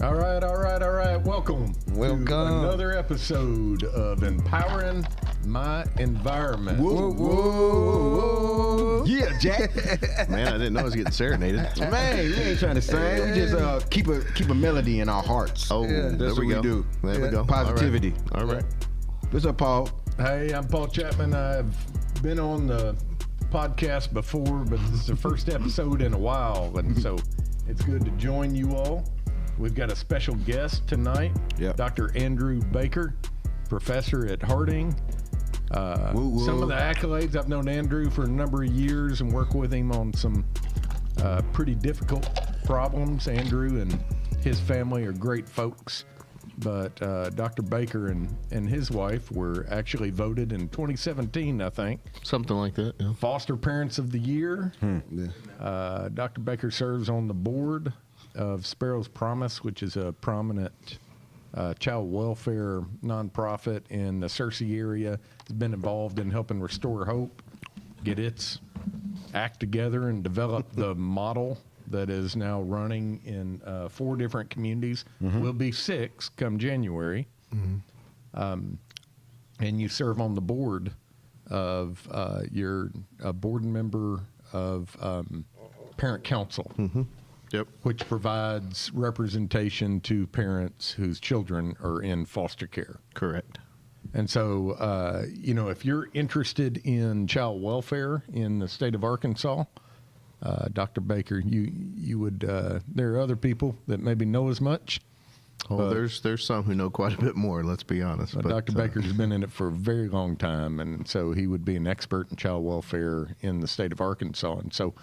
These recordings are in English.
All right. Welcome to another episode of Empowering My Environment. Whoa. Yeah, Jack. Man, I didn't know I was getting serenaded. Man, we ain't trying to sing. We just keep a melody in our hearts. Oh, That's there what we go. do. There we go. Positivity. All right. What's up, Paul? Hey, I'm Paul Chapman. I've been on the podcast before, but this is the first episode in a while, and so it's good to join you all. We've got a special guest tonight, Dr. Andrew Baker, professor at Harding. Some of the accolades, I've known Andrew for a number of years and worked with him on some pretty difficult problems. Andrew and his family are great folks, but Dr. Baker and his wife were actually voted in 2017, I think. Something like that, yeah. Foster Parents of the Year. Dr. Baker serves on the board of Sparrow's Promise, which is a prominent child welfare nonprofit in the Searcy area. Has been involved in helping restore hope, get its act together, and develop the model that is now running in 4 different communities. Will be 6 come January. And you serve on the board of you're a board member of Parent Council. Yep. Which provides representation to parents whose children are in foster care. Correct. And so, if you're interested in child welfare in the state of Arkansas, Dr. Baker, you would, there are other people that maybe know as much. Oh, there's some who know quite a bit more, let's be honest. But Dr. Baker's been in it for a very long time, and so he would be an expert in child welfare in the state of Arkansas. And so,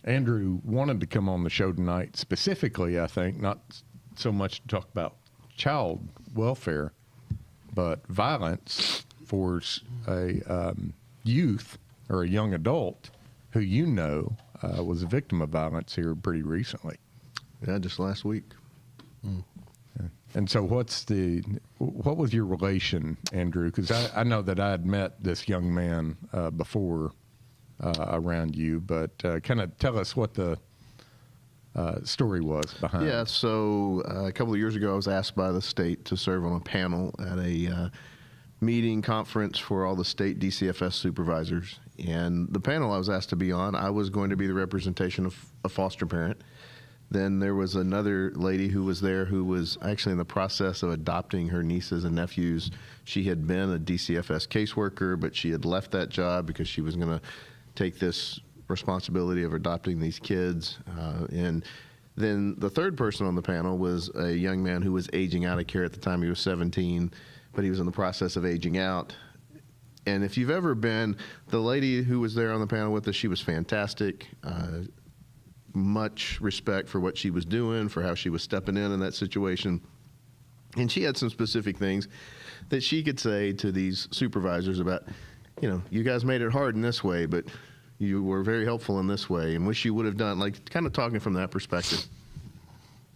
Andrew wanted to come on the show tonight specifically, I think, not so much to talk about child welfare, but violence for a youth or a young adult who was a victim of violence here pretty recently. Yeah, just last week. And so what was your relation, Andrew? Because I know that I had met this young man before around you, but kind of tell us what the story was behind. Yeah, so a couple of years ago, I was asked by the state to serve on a panel at a meeting conference for all the state DCFS supervisors. And the panel I was asked to be on, I was going to be the representation of a foster parent. Then there was another lady who was there who was actually in the process of adopting her nieces and nephews. She had been a DCFS caseworker, but she had left that job because she was going to take this responsibility of adopting these kids. And then the third person on the panel was a young man who was aging out of care at the time. He was 17, but he was in the process of aging out. And if you've ever been, the lady who was there on the panel with us, she was fantastic. Much respect for what she was doing, for how she was stepping in that situation. And she had some specific things that she could say to these supervisors about, you guys made it hard in this way, but you were very helpful in this way, and wish you would have done, like kind of talking from that perspective.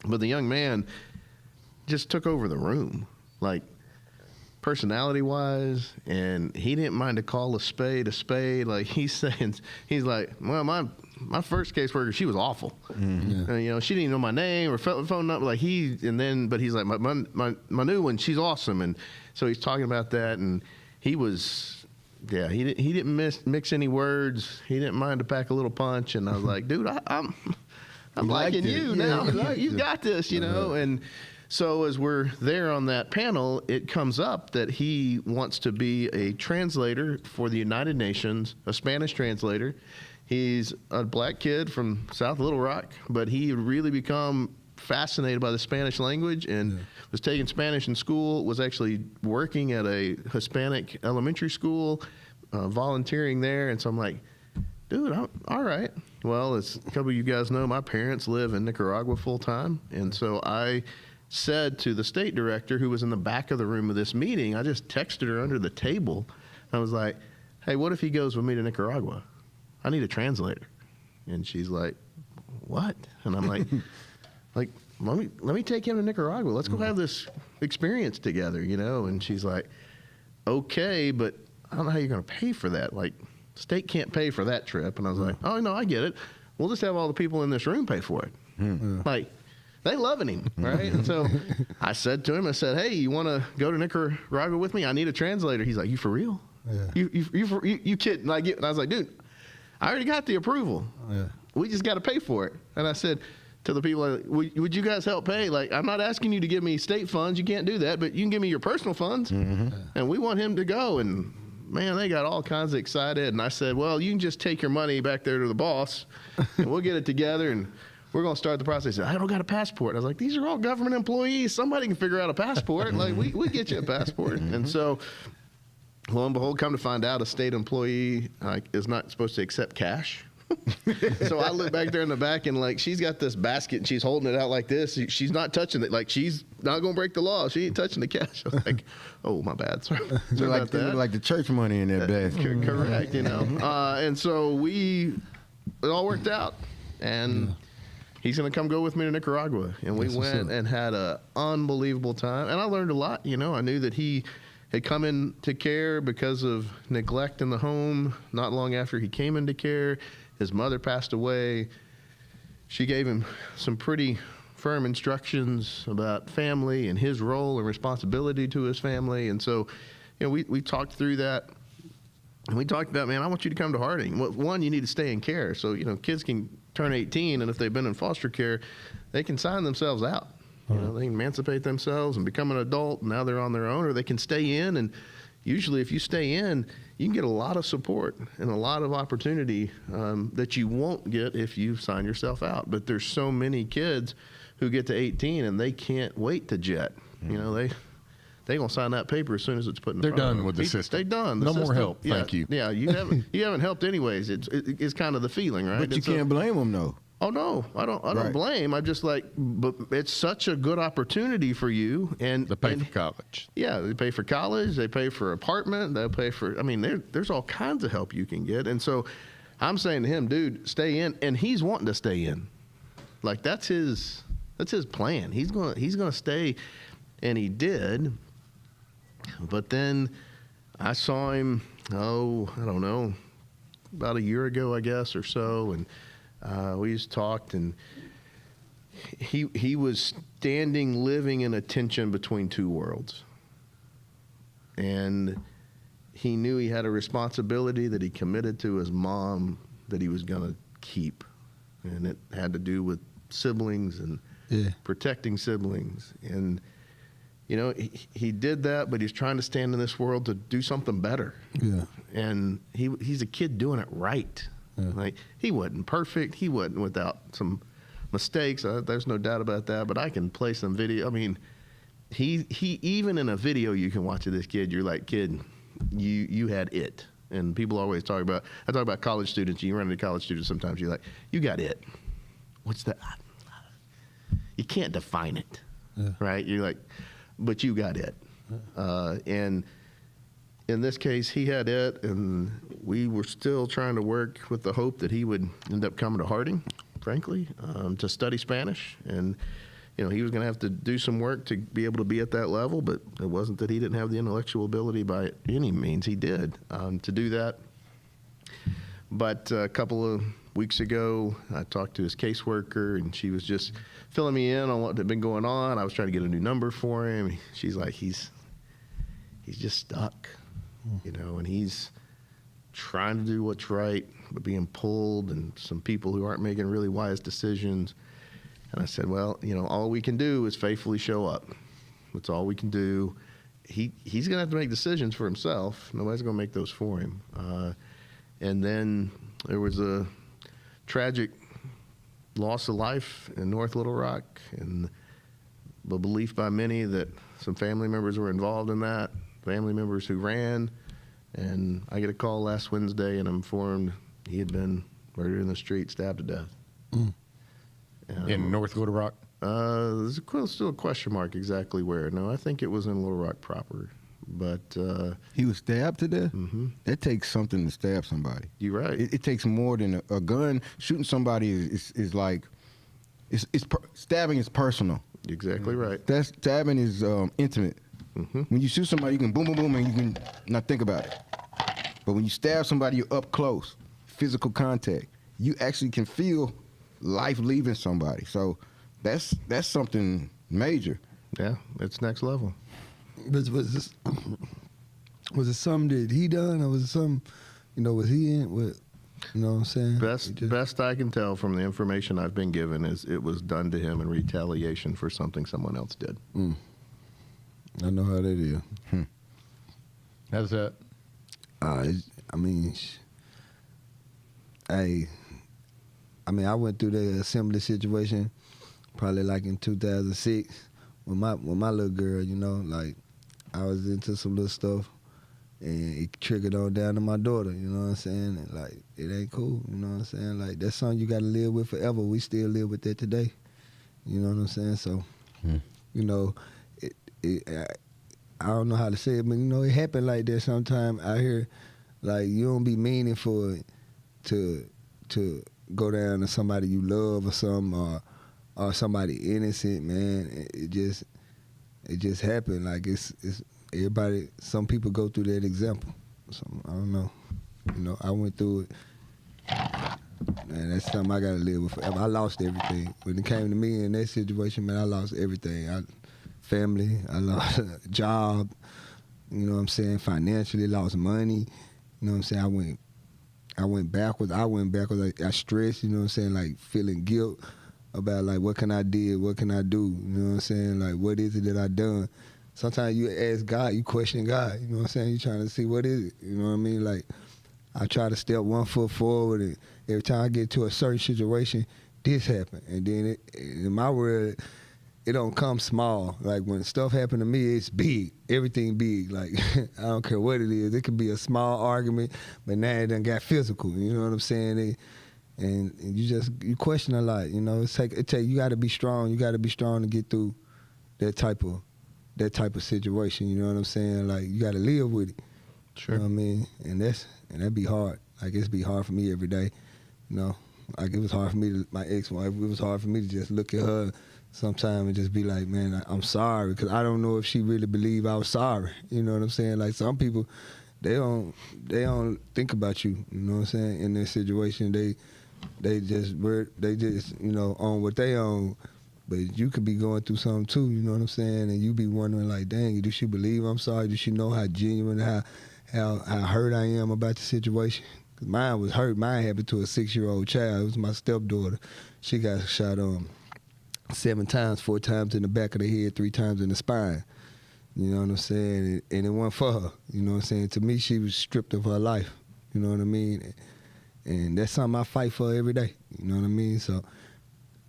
But the young man just took over the room, like personality-wise, and he didn't mind to call a spade. Like he's like, well, my first caseworker, she was awful. And, she didn't even know my name or phone number. Like but he's like, my new one, she's awesome. And so he's talking about that, and he was. Yeah, he didn't mix any words. He didn't mind to pack a little punch, and I was like, dude, I'm liking you now. You got this, And so as we're there on that panel, it comes up that he wants to be a translator for the United Nations, a Spanish translator. He's a black kid from South Little Rock, but he had really become fascinated by the Spanish language and was taking Spanish in school, was actually working at a Hispanic elementary school, volunteering there. And so I'm like, dude, all right. Well, as a couple of you guys know, my parents live in Nicaragua full time. And so I said to the state director, who was in the back of the room of this meeting, I just texted her under the table. I was like, hey, what if he goes with me to Nicaragua? I need a translator. And she's like, what? And I'm like, let me take him to Nicaragua. Let's go have this experience together, And she's like, okay, but I don't know how you're going to pay for that. Like, state can't pay for that trip. And I was like, oh, no, I get it. We'll just have all the people in this room pay for it. Like, they loving him, right? And so I said to him, I said, hey, you want to go to Nicaragua with me? I need a translator. He's like, you for real? Yeah. You kidding? Like, and I was like, dude, I already got the approval. Yeah. We just got to pay for it. And I said to the people, like, would you guys help pay? Like, I'm not asking you to give me state funds. You can't do that, but you can give me your personal funds. And we want him to go. And man, they got all kinds of excited. And I said, well, you can just take your money back there to the boss and we'll get it together and we're going to start the process. He said, I don't got a passport. I was like, these are all government employees. Somebody can figure out a passport. Like, we get you a passport. And so, lo and behold, come to find out, a state employee is not supposed to accept cash. So I look back there in the back and like she's got this basket and she's holding it out like this. She's not touching it. Like she's not going to break the law. She ain't touching the cash. I was like, oh, my bad. Sorry about that. Like the church money in that basket. Correct, you know. And so it all worked out. And he's going to come go with me to Nicaragua. And we went and had an unbelievable time. And I learned a lot. You know, I knew that he had come into care because of neglect in the home. Not long after he came into care, his mother passed away. She gave him some pretty firm instructions about family and his role and responsibility to his family. And so, you know, we talked through that. And we talked about, man, I want you to come to Harding. Well, one, you need to stay in care. So, you know, kids can turn 18, and if they've been in foster care, they can sign themselves out. You know, they can emancipate themselves and become an adult, and now they're on their own, or they can stay in. And usually if you stay in, you can get a lot of support and a lot of opportunity that you won't get if you sign yourself out. But there's so many kids who get to 18 and they can't wait to jet. You know, they gonna sign that paper as soon as it's put in. They're done with the system. They're done. No more help. Yeah, Thank you. Yeah, you haven't helped anyways. It's kind of the feeling, right? But you can't blame them though. Oh no, I don't blame. I'm just like, but it's such a good opportunity for you, and They pay for college. Yeah, they pay for college, they pay for apartment, they pay for. I mean, there's all kinds of help you can get, and so I'm saying to him, dude, stay in, and he's wanting to stay in. Like that's his plan. He's gonna stay, and he did. But then I saw him. Oh, I don't know, about a year ago, I guess, or so, and. We just talked, and he was living in a tension between two worlds. And he knew he had a responsibility that he committed to his mom that he was going to keep. And it had to do with siblings and protecting siblings. And, you know, he did that, but he's trying to stand in this world to do something better. Yeah. And he's a kid doing it right. Yeah. Like he wasn't perfect. He wasn't without some mistakes. There's no doubt about that. But I can play some video. I mean, he even in a video you can watch of this kid. You're like, kid, you had it. And people always talk about. I talk about college students. You run into college students sometimes. You're like, you got it. What's that? You can't define it, right? You're like, but you got it. And in this case, he had it, and we were still trying to work with the hope that he would end up coming to Harding, frankly, to study Spanish. And, you know, he was going to have to do some work to be able to be at that level, but it wasn't that he didn't have the intellectual ability by any means. He did to do that. But a couple of weeks ago, I talked to his caseworker, and she was just filling me in on what had been going on. I was trying to get a new number for him. She's like, he's just stuck. You know, and he's trying to do what's right, but being pulled, and some people who aren't making really wise decisions. And I said, well, you know, all we can do is faithfully show up. That's all we can do. He's going to have to make decisions for himself. Nobody's going to make those for him. And then there was a tragic loss of life in North Little Rock, and the belief by many that some family members were involved in that. Family members who ran, and I get a call last Wednesday, and I'm informed he had been murdered in the street, stabbed to death. In North Little Rock? There's still a question mark exactly where. No, I think it was in Little Rock proper, but he was stabbed to death. Mm-hmm. That takes something to stab somebody. You're right. It takes more than a gun. Shooting somebody is like stabbing is personal. Exactly right. Stabbing is intimate. Mm-hmm. When you shoot somebody, you can boom, boom, boom, and you can not think about it. But when you stab somebody, you're up close, physical contact. You actually can feel life leaving somebody. So that's something major. Yeah, it's next level. Was it something that he done, or was it something, was he in with, you know what I'm saying? Best I can tell from the information I've been given is it was done to him in retaliation for something someone else did. I know how that is. How's that? I went through the assembly situation probably like in 2006 with my little girl, like I was into some little stuff and it triggered on down to my daughter, you know what I'm saying? And like, it ain't cool, you know what I'm saying? Like, that's something you gotta live with forever. We still live with that today. You know what I'm saying? So, I don't know how to say it, but it happen like that sometime out here. Like, you don't be meaning for it to go down to somebody you love or something, or somebody innocent, man. It just happened. Like, it's everybody. Some people go through that example. So I don't know. I went through it, and that's something I gotta live with forever. I lost everything when it came to me in that situation, man. I lost everything. Family, I lost a job. You know what I'm saying? Financially, lost money. You know what I'm saying? I went backwards. I stressed. You know what I'm saying? Like, feeling guilt about, like, what can I do? What can I do? You know what I'm saying? Like, what is it that I done? Sometimes you ask God, you question God. You know what I'm saying? You trying to see what is it. You know what I mean? Like, I try to step 1 foot forward, and every time I get to a certain situation, this happen. And then in my world, it don't come small. Like, when stuff happen to me, it's big. Everything big. Like, I don't care what it is. It could be a small argument, but now it done got physical. You know what I'm saying? And you question a lot. You got to be strong. You got to be strong to get through that type of situation. You know what I'm saying? Like, you got to live with it. Sure. You know what I mean? And that be hard. Like, it's be hard for me every day. Like, it was hard for me my ex-wife, it was hard for me to just look at her sometime and just be like, man, I'm sorry, because I don't know if she really believed I was sorry. You know what I'm saying? Like, some people, they don't think about you. You know what I'm saying? In this situation, they just on what they own. But you could be going through something too. You know what I'm saying? And you be wondering, like, dang, does she believe I'm sorry? Does she know how genuine, how hurt I am about the situation? Cause mine was hurt. Mine happened to a 6-year-old child. It was my stepdaughter. She got shot 7 times, 4 times in the back of the head, 3 times in the spine. You know what I'm saying? And it wasn't for her. You know what I'm saying? To me, she was stripped of her life. You know what I mean? And that's something I fight for every day. You know what I mean? So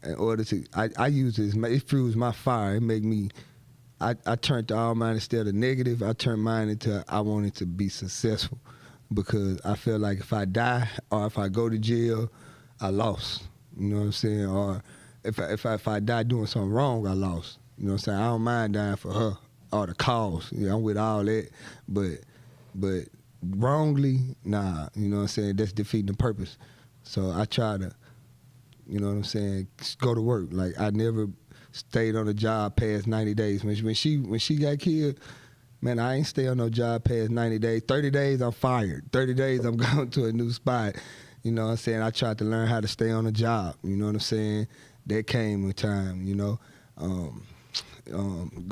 in order to, I use this, it fuels my fire. It make me, I turned to all mine instead of negative. I turned mine into, I wanted to be successful, because I feel like if I die or if I go to jail, I lost. You know what I'm saying? Or if I die doing something wrong, I lost. You know what I'm saying? I don't mind dying for her or the cause. I'm with all that. But wrongly, nah. You know what I'm saying? That's defeating the purpose. So I try to, you know what I'm saying, go to work. Like, I never stayed on a job past 90 days. When she got killed, man, I ain't stay on no job past 90 days. 30 days, I'm fired. 30 days, I'm going to a new spot. You know what I'm saying? I tried to learn how to stay on a job. You know what I'm saying? That came with time,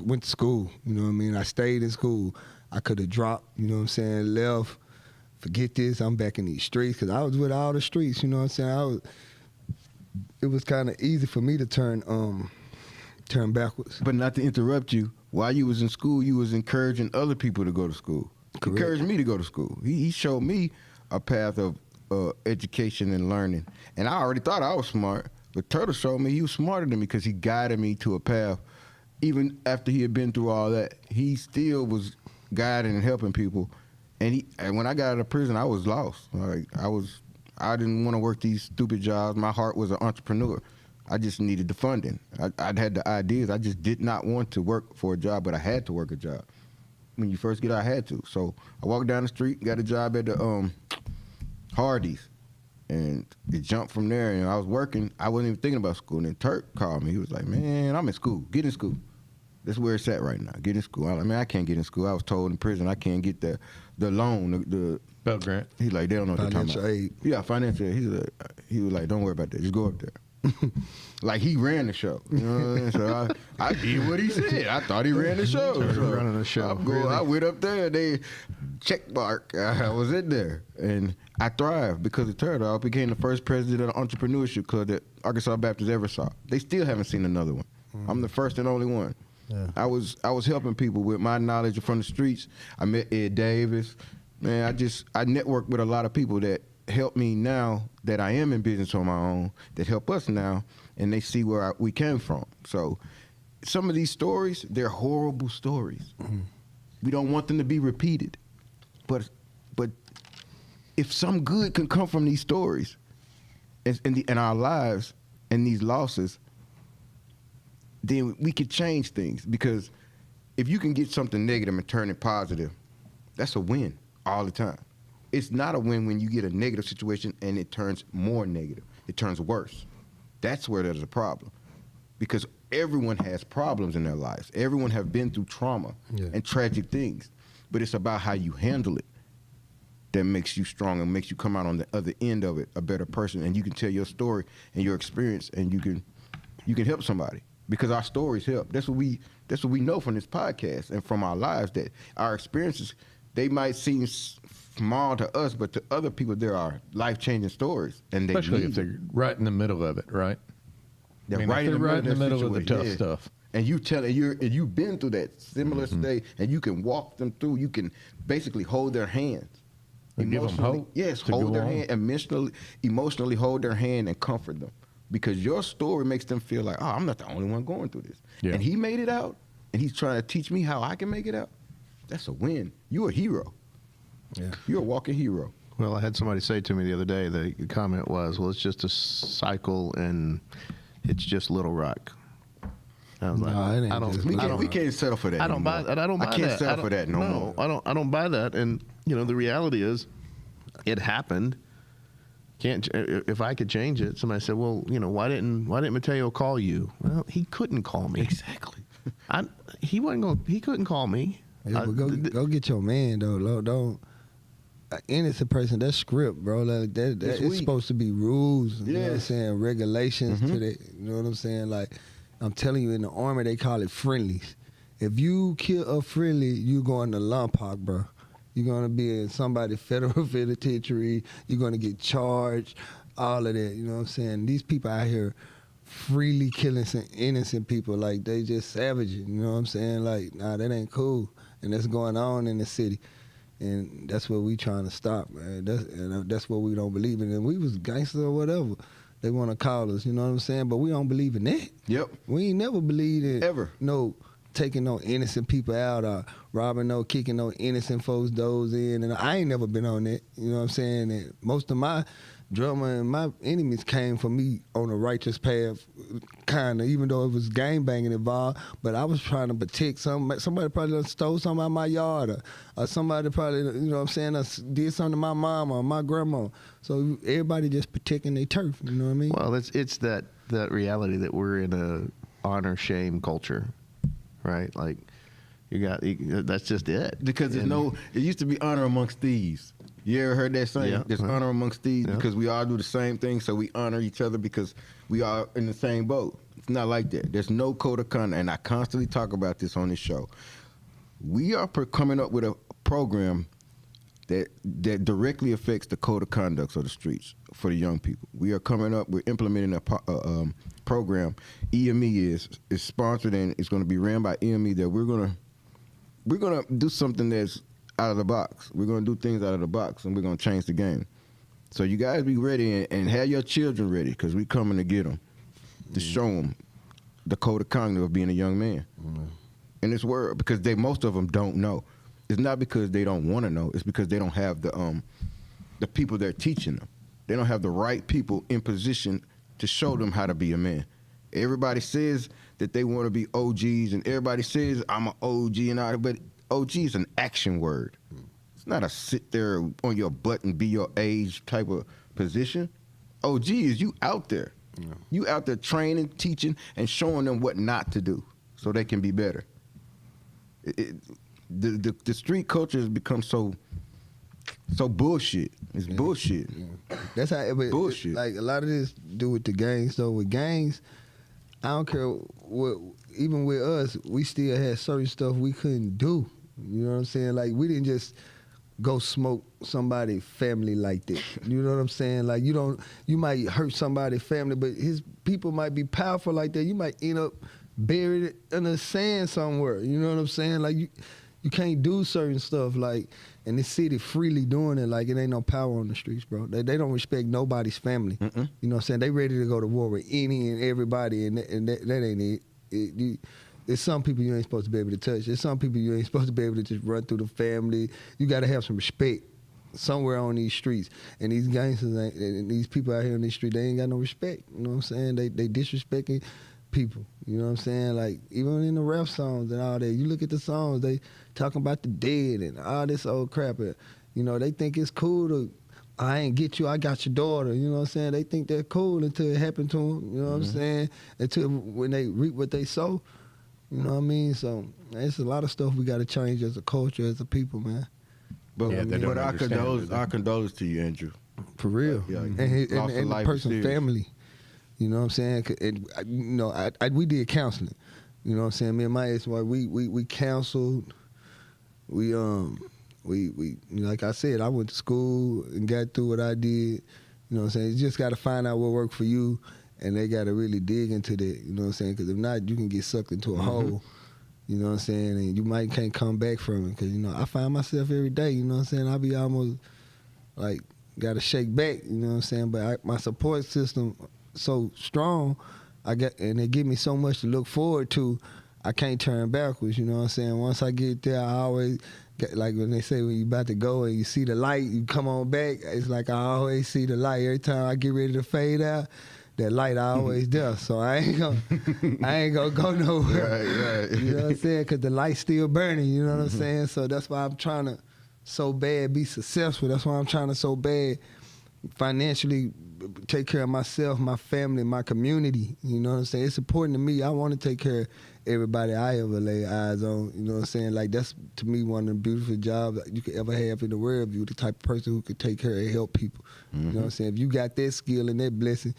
went to school, you know what I mean? I stayed in school. I could have dropped, you know what I'm saying, left, forget this, I'm back in these streets, because I was with all the streets, you know what I'm saying? It was kind of easy for me to turn backwards. But not to interrupt you, while you was in school, you was encouraging other people to go to school. Correct. Encouraged me to go to school. He showed me a path of education and learning. And I already thought I was smart, but Turtle showed me he was smarter than me, because he guided me to a path. Even after he had been through all that, he still was guiding and helping people. And when I got out of prison, I was lost. Like, I didn't want to work these stupid jobs. My heart was an entrepreneur. I just needed the funding. I'd had the ideas. I just did not want to work for a job, but I had to work a job. When you first get out, I had to. So I walked down the street, got a job at the Hardee's, and it jumped from there. And I was working. I wasn't even thinking about school. And then Turk called me. He was like, man, I'm in school. Get in school. That's where it's at right now. Get in school. I can't get in school. I was told in prison I can't get the loan, the Pell Grant. He's like, they don't know what they're talking Financial about. aid. Yeah, financial aid. He was like, don't worry about that. Just go up there. Like he ran the show. You know what I mean? So I did what he said. I thought he ran the show. Started So running the show. I went up there. They check mark. I was in there, and I thrived because of Turtle. I became the first president of the entrepreneurship club that Arkansas Baptist ever saw. They still haven't seen another one. I'm the first and only one. Yeah. I was helping people with my knowledge from the streets. I met Ed Davis. Man, I networked with a lot of people that help me now that I am in business on my own, that help us now, and they see where we came from. So some of these stories, they're horrible stories. We don't want them to be repeated. But if some good can come from these stories in our lives and these losses, then we could change things. Because if you can get something negative and turn it positive, that's a win all the time. It's not a win when you get a negative situation and it turns more negative. It turns worse. That's where there's a problem. Because everyone has problems in their lives. Everyone have been through trauma and tragic things. But it's about how you handle it that makes you strong and makes you come out on the other end of it a better person. And you can tell your story and your experience, and you can help somebody. Because our stories help. That's what we know from this podcast and from our lives, that our experiences, they might seem small to us, but to other people, there are life-changing stories. And Especially if they're right in the middle of it, right? They're Right in the middle of the tough stuff. And you've been through that similar state, and you can walk them through. You can basically hold their hands. And give them hope. Yes, to hold go their on. hand, emotionally hold their hand and comfort them. Because your story makes them feel like, oh, I'm not the only one going through this. Yeah. And he made it out, and he's trying to teach me how I can make it out. That's a win. You're a hero. Yeah. You're a walking hero. Well, I had somebody say to me the other day, the comment was, well, it's just a cycle and it's just Little Rock. I was like, No, it ain't I don't, just We I can't, don't, we can't settle for that I don't buy anymore. that. I don't buy I can't that. settle for that no more. I don't buy that. And the reality is, it happened. If I could change it, somebody said, well, why didn't Mateo call you? Well, he couldn't call me. Exactly. He couldn't call me. Yeah, but go get your man though. Don't an innocent person. That's script, bro. Like that It's it's weak. supposed to be rules. You know what I'm Yes. saying? Regulations to that. You know what I'm saying? Like I'm telling you, in the Army they call it friendlies. If you kill a friendly, you going to Lompoc, bro. You're gonna be in somebody's federal penitentiary. You're gonna get charged. All of that. You know what I'm saying? These people out here freely killing some innocent people. Like they just savaging. You know what I'm saying? Like nah, that ain't cool. And that's going on in the city. And that's what we trying to stop, man. That's what we don't believe in. And we was gangster or whatever they want to call us, you know what I'm saying? But we don't believe in that. Yep. We ain't never believed in Ever. no taking no innocent people out or robbing no, kicking no innocent folks' doors in. And I ain't never been on that, you know what I'm saying? And most of my drama and my enemies came from me on a righteous path, kind of, even though it was gang banging involved. But I was trying to protect something. Somebody probably done stole something out of my yard, or somebody probably, you know what I'm saying, did something to my mama or my grandma. So everybody just protecting their turf, you know what I mean? Well, it's that reality that we're in a honor shame culture, right? Like that's just it. Because it used to be honor amongst thieves. You ever heard that saying? Yeah. There's honor amongst thieves Yeah. because we all do the same thing, so we honor each other because we are in the same boat. It's not like that. There's no code of conduct, and I constantly talk about this on this show. We are coming up with a program that directly affects the code of conduct of the streets for the young people. We're implementing a program. EME is sponsored, and it's going to be ran by EME, that we're gonna do something that's out of the box. We're going to do things out of the box, and we're going to change the game. So you guys be ready and have your children ready, because we coming to get them, to show them the code of conduct of being a young man in this world, because most of them don't know. It's not because they don't want to know. It's because they don't have the people that are teaching them. They don't have the right people in position to show them how to be a man. Everybody says that they want to be OGs, and everybody says I'm an OG and all that, but OG is an action word. It's not a sit there on your butt and be your age type of position. OG is you out there. Yeah. You out there training, teaching, and showing them what not to do so they can be better. The street culture has become so So bullshit. It's bullshit. Yeah. That's how Bullshit. Like a lot of this do with the gangs. So with gangs, I don't care what. Even with us, we still had certain stuff we couldn't do. You know what I'm saying? Like we didn't just go smoke somebody's family like that. You know what I'm saying? Like you might hurt somebody's family, but his people might be powerful like that. You might end up buried in the sand somewhere. You know what I'm saying? Like you can't do certain stuff like in this city freely doing it. Like it ain't no power on the streets, bro. They don't respect nobody's family. You know what I'm saying? They ready to go to war with any and everybody, and that ain't it. There's some people you ain't supposed to be able to touch. There's some people you ain't supposed to be able to just run through the family. You got to have some respect somewhere on these streets. And these gangsters and these people out here on these streets, they ain't got no respect. You know what I'm saying? They disrespecting people. You know what I'm saying? Like even in the rap songs and all that, you look at the songs, they talking about the dead and all this old crap. You know, they think it's cool to, I ain't get you, I got your daughter. You know what I'm saying? They think they're cool until it happened to them. You know what I'm saying? Until when they reap what they sow. You know what I mean? So it's a lot of stuff we got to change as a culture, as a people, man. But, Yeah, they don't but understand our condolences to you, Andrew. For real. Yeah, and lost a the life person's mysterious. family. You know what I'm saying? And, you know, we did counseling. You know what I'm saying? Me and my ex-wife, we counseled. We like I said, I went to school and got through what I did. You know what I'm saying? You just got to find out what worked for you. And they got to really dig into that, you know what I'm saying? Because if not, you can get sucked into a hole, you know what I'm saying? And you can't come back from it. Because, you know, I find myself every day, you know what I'm saying? I be almost, like, got to shake back, you know what I'm saying? But my support system so strong, and they give me so much to look forward to, I can't turn backwards, you know what I'm saying? Once I get there, I always, like when they say when you about to go and you see the light, you come on back, it's like I always see the light. Every time I get ready to fade out, that light always there, so I ain't gonna go nowhere. Right. You know what I'm saying? Cause the light's still burning. You know what I'm saying? So that's why I'm trying to so bad be successful. That's why I'm trying to so bad financially take care of myself, my family, my community. You know what I'm saying? It's important to me. I want to take care of everybody I ever lay eyes on. You know what I'm saying? Like that's to me one of the beautiful jobs you could ever have in the world. You the type of person who could take care and help people. You know what I'm saying? If you got that skill and that blessing,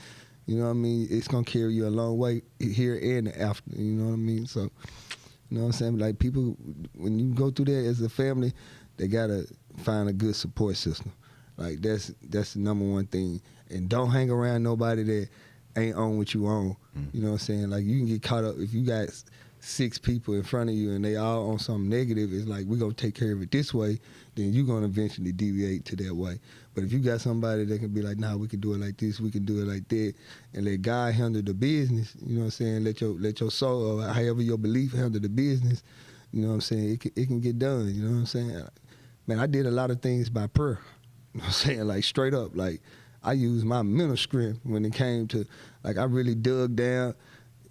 you know what I mean? It's going to carry you a long way here and after, you know what I mean? So, you know what I'm saying? Like people, when you go through that as a family, they got to find a good support system. Like that's the number one thing. And don't hang around nobody that ain't on what you on. You know what I'm saying? Like you can get caught up if you got 6 people in front of you and they all on something negative. It's like we're going to take care of it this way, then you're going to eventually deviate to that way. But if you got somebody that can be like, nah, we can do it like this, we can do it like that, and let God handle the business, you know what I'm saying? Let your soul, or however your belief handle the business, you know what I'm saying? It can get done, you know what I'm saying? Man, I did a lot of things by prayer, you know what I'm saying? Like straight up, like I used my mental strength when it came to, like I really dug down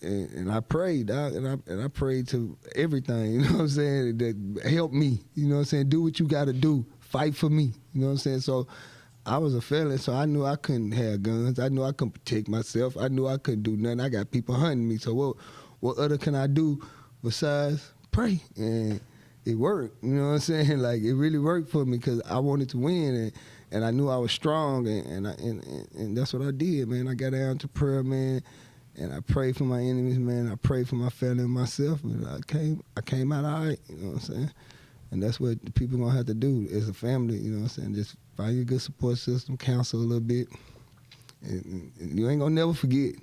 and I prayed, and I prayed to everything, you know what I'm saying? That help me, you know what I'm saying? Do what you got to do, fight for me, you know what I'm saying? So I was a felon, so I knew I couldn't have guns. I knew I couldn't protect myself. I knew I couldn't do nothing. I got people hunting me. So what other can I do besides pray? And it worked. You know what I'm saying? Like it really worked for me because I wanted to win, and I knew I was strong, and that's what I did, man. I got down to prayer, man, and I prayed for my enemies, man. I prayed for my family and myself, and I came out all right. You know what I'm saying? And that's what the people gonna have to do as a family. You know what I'm saying? Just find a good support system, counsel a little bit, and you ain't gonna never forget.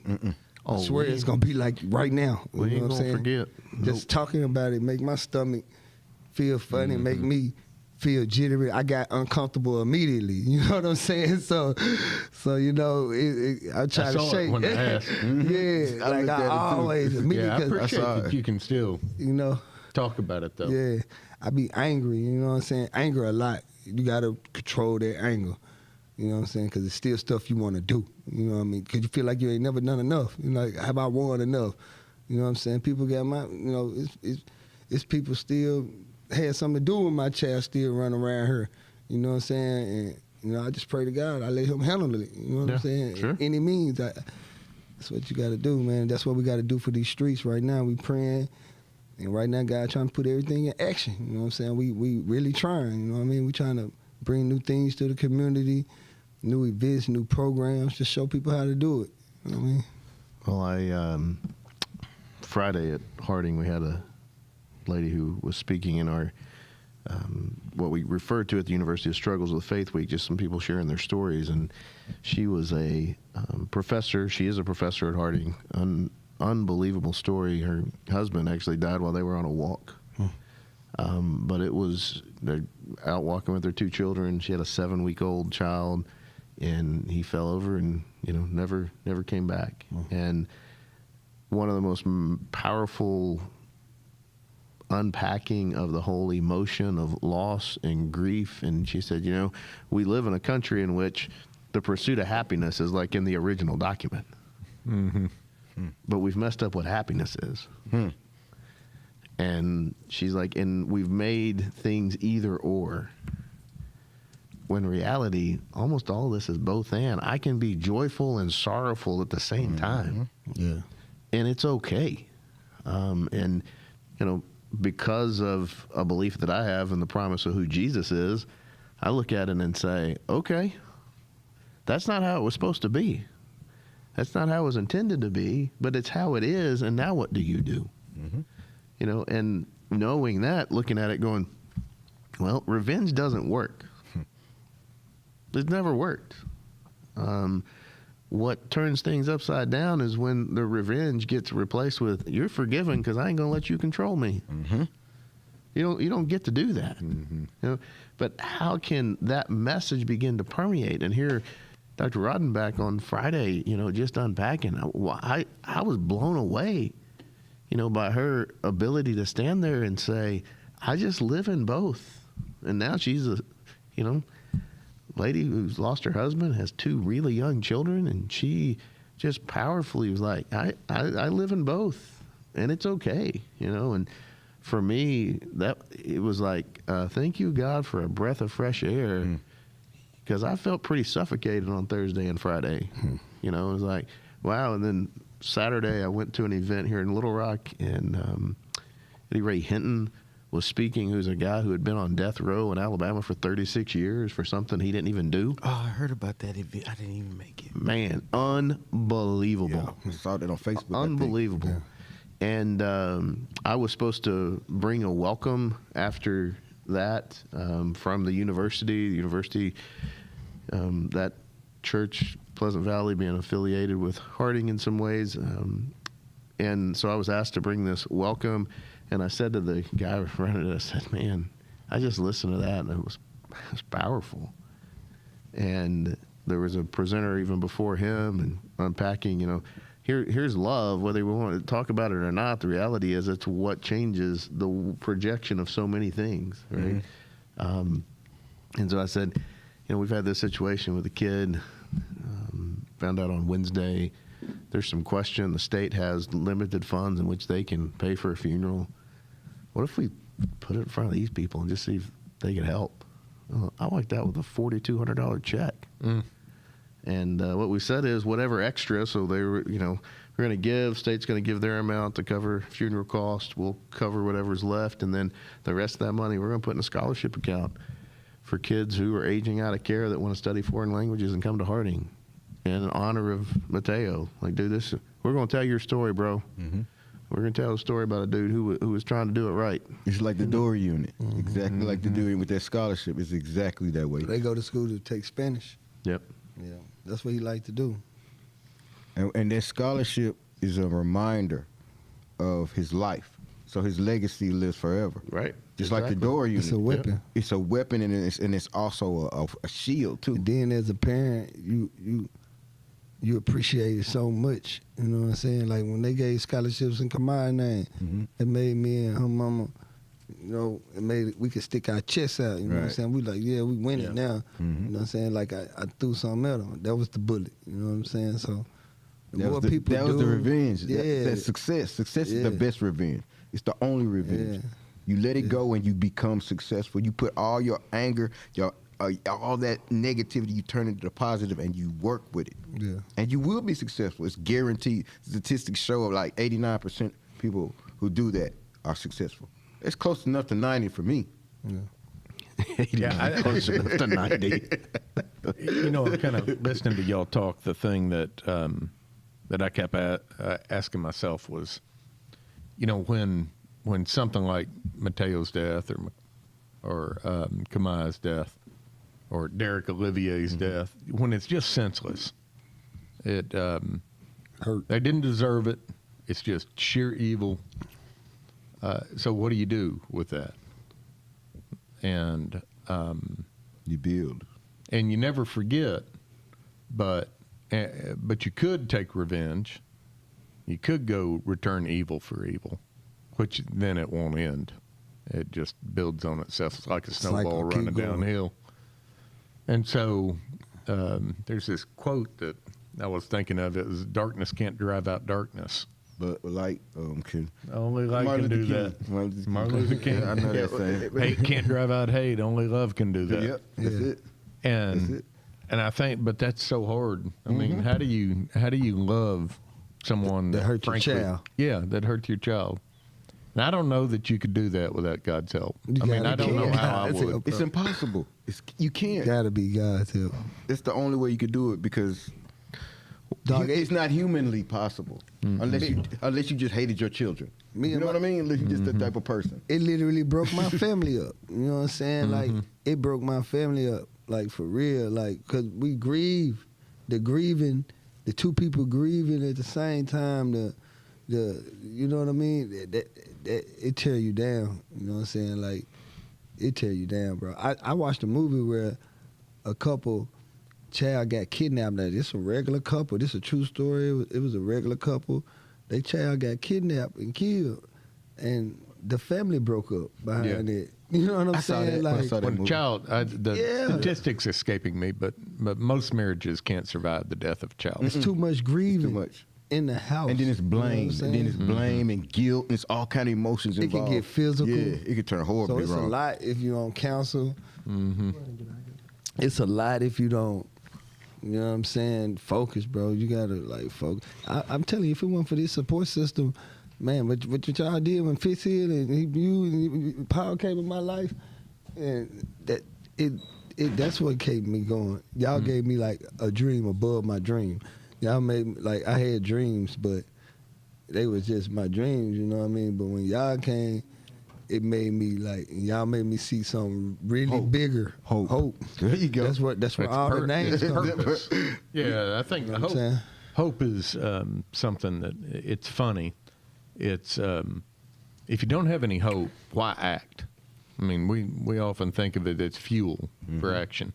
I swear it's gonna be like right now. We You know ain't what I'm gonna saying? forget. Just talking about it make my stomach feel funny, make me feel jittery. I got uncomfortable immediately. You know what I'm saying? So you know, I try I to saw shake. it when I asked. Yeah, I like looked at I it too. always immediately. Yeah, I 'cause, appreciate saw that it. you can still you know. talk about it though. Yeah, I be angry, you know what I'm saying? Anger a lot. You got to control that anger, you know what I'm saying? Because it's still stuff you want to do, you know what I mean? Because you feel like you ain't never done enough. You know, like, have I won enough? You know what I'm saying? People got you know, it's people still had something to do with my child still running around here, you know what I'm saying? And, you know, I just pray to God. I let him handle it, you know what I'm saying? Sure. Any means, that's what you got to do, man. That's what we got to do for these streets right now. We praying. And right now, God trying to put everything in action. You know what I'm saying? We really trying. You know what I mean? We trying to bring new things to the community, new events, new programs to show people how to do it. You know what I mean? Well, Friday at Harding, we had a lady who was speaking in our what we referred to at the University of Struggles with Faith Week, just some people sharing their stories. And she was a professor. She is a professor at Harding. Unbelievable story. Her husband actually died while they were on a walk. But they're out walking with their 2 children. She had a 7-week-old child, and he fell over and, never came back. And one of the most powerful unpacking of the whole emotion of loss and grief. And she said, we live in a country in which the pursuit of happiness is like in the original document. Mm-hmm. But we've messed up what happiness is. And she's like, and we've made things either or. When in reality, almost all of this is both and. I can be joyful and sorrowful at the same time. Yeah. And it's okay. And, because of a belief that I have in the promise of who Jesus is, I look at it and say, okay, that's not how it was supposed to be. That's not how it was intended to be, but it's how it is. And now what do you do? And knowing that, looking at it going, well, revenge doesn't work. It's never worked. What turns things upside down is when the revenge gets replaced with, you're forgiven because I ain't going to let you control me. You don't get to do that. But how can that message begin to permeate? And here, Dr. Rodenbach on Friday, just unpacking, I was blown away, by her ability to stand there and say, I just live in both. And now she's a, lady who's lost her husband, has 2 really young children, and she just powerfully was like, I live in both, and it's okay, and for me, that it was like, thank you, God, for a breath of fresh air, because I felt pretty suffocated on Thursday and Friday. It was like, wow. And then Saturday, I went to an event here in Little Rock, and Eddie Ray Hinton was speaking, who's a guy who had been on death row in Alabama for 36 years for something he didn't even do. Oh, I heard about that event. I didn't even make it. Man, unbelievable. Yeah, I saw that on Facebook. Unbelievable. Yeah. And I was supposed to bring a welcome after that from the university, that church, Pleasant Valley, being affiliated with Harding in some ways. And so I was asked to bring this welcome. And I said to the guy running it, I said, man, I just listened to that, and it was powerful. And there was a presenter even before him, and unpacking, here's love, whether we want to talk about it or not. The reality is it's what changes the projection of so many things, right? And so I said, we've had this situation with a kid, found out on Wednesday, there's some question. The state has limited funds in which they can pay for a funeral. What if we put it in front of these people and just see if they could help? I like that with a $4,200 check. And what we said is whatever extra, so they were, we're going to give, state's going to give their amount to cover funeral costs. We'll cover whatever's left. And then the rest of that money, we're going to put in a scholarship account for kids who are aging out of care that want to study foreign languages and come to Harding. In honor of Mateo, like, dude, we're going to tell your story, bro. We're going to tell a story about a dude who was trying to do it right. It's like the Door Unit. Exactly like the Door Unit with that scholarship. It's exactly that way. They go to school to take Spanish. Yep. Yeah, that's what he liked to do. And that scholarship is a reminder of his life. So his legacy lives forever. Right. Just like the Door Unit. It's a weapon. Yep. It's a weapon, and it's also a shield, too. And then as a parent, you appreciate it so much. You know what I'm saying? Like when they gave scholarships in Kamai's name, it made me and her mama, it made we could stick our chests out. You know what I'm saying? We like, yeah, we win it now. You know what I'm saying? Like I threw something at them. That was the bullet. You know what I'm saying? So that was the revenge. Yeah. That's success. Success is the best revenge. It's the only revenge. Yeah. You let it go and you become successful. You put all your anger, all that negativity, you turn into the positive and you work with it. Yeah. And you will be successful. It's guaranteed. Statistics show like 89% people who do that are successful. It's close enough to 90 for me. Yeah. Yeah, close enough to 90. You know, I'm kind of listening to y'all talk. The thing that that I kept asking myself was, you know, when something like Mateo's death or Kamaya's death or Derek Olivier's death, when it's just senseless, it Hurt. they didn't deserve it. It's just sheer evil. So what do you do with that? And You build. and you never forget, but you could take revenge. You could go return evil for evil, which then it won't end. It just builds on itself. It's like a snowball Cycle, keep running going. downhill. And so there's this quote that I was thinking of. It was, "Darkness can't drive out darkness. But light can. Only light Martin can do Luther that. King. Martin Luther King. Yeah, I know that saying. Hate can't drive out hate. Only love can do that." Yep, that's Yeah. it. And That's it. and I think, but that's so hard. I mean, how do you love someone That hurt your frankly- child. Yeah, that hurt your child. And I don't know that you could do that without God's help. You I mean, gotta I don't know get how I God's would. help. It's impossible. You can't. Gotta be God's help. It's the only way you could do it because Dog, it's not humanly possible unless you just hated your children. Me You and know my- what I mean? Unless you're just that type of person. It literally broke my family up. You know what I'm saying? Like, it broke my family up, like, for real. Like, because we grieve. The grieving, the two people grieving at the same time, you know what I mean? That it tear you down. You know what I'm saying? Like, it tear you down, bro. I watched a movie where a couple, child got kidnapped. Now, this a regular couple. This a true story. It was a regular couple. They child got kidnapped and killed. And the family broke up behind it. You know what I'm I saw saying? that. I Like, saw that When a movie. child, the Yeah. statistics escaping me, but most marriages can't survive the death of a child. it's too much grieving Too much. in the house. And then it's You know what I'm blame. And then saying? it's blame and guilt. And it's all kind of emotions It can involved. get physical. Yeah, it could turn So horribly it's wrong. a lot if you don't counsel. It's a lot if you don't, you know what I'm saying, focus, bro. You gotta like focus. I'm telling you, if it weren't for this support system, man, what y'all did when Fitz hit and Paul came in my life, and that's what kept me going. Y'all gave me like a dream above my dream. Y'all made me, like, I had dreams, but they was just my dreams, you know what I mean? But when y'all came, it made me like, y'all made me see something really Hope. bigger. Hope. There you go. That's where It's all the names it's come. purpose. Yeah, I think You know what I'm saying? hope is something that it's funny. It's if you don't have any hope, why act? I mean, we often think of it as fuel for action,